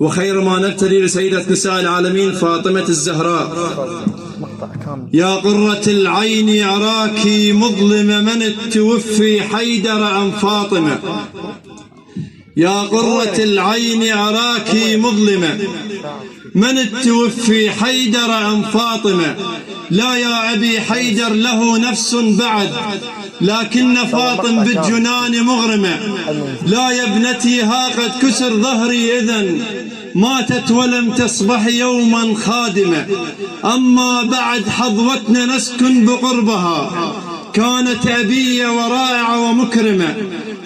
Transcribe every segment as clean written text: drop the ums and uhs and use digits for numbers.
وخير ما نبتلي لسيدة نساء العالمين فاطمة الزهراء. يا قرة العين أراك مظلمة من التوفي حيدر عن فاطمة. يا قرة العين أراك مظلمة من التوفي حيدر عن فاطمة. لا يا أبي حيدر له نفس بعد لكن فاطم بالجنان مغرمة. لا يا ابنتي ها قد كسر ظهري إذن ماتت ولم تصبح يوما خادمة. أما بعد حظوتنا نسكن بقربها كانت أبية ورائعة ومكرمة.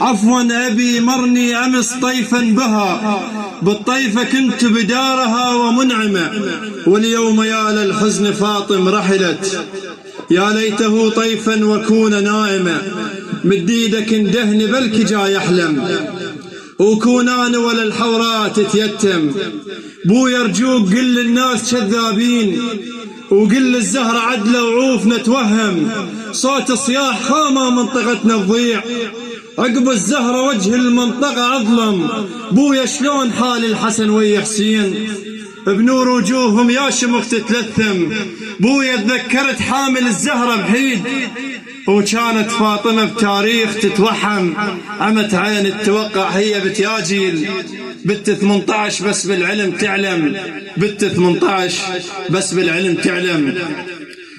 عفوا أبي مرني أمس طيفا بها بالطيفة كنت بدارها ومنعمة. واليوم يا للحزن فاطم رحلت يا ليته طيفا وكون نائمة. مد ايدك اندهن بلك جاي يحلم وكونان ولا الحوراء تتيتم. بو يرجوك قل للناس كذابين وقل الزهرة عدلة وعوف نتوهم. صوت صياح خامة منطقتنا تضيع عقب الزهرة وجه المنطقة أظلم. بويا شلون حال الحسن ويا حسين بنور وجوههم يا شمخ تتلثم. بويا تذكرت حامل الزهرة بحيد وكانت فاطمة بتاريخ تتوحم. عمت عين التوقع هي بتياجيل بت 18 بس بالعلم تعلم. بت 18 بس بالعلم تعلم.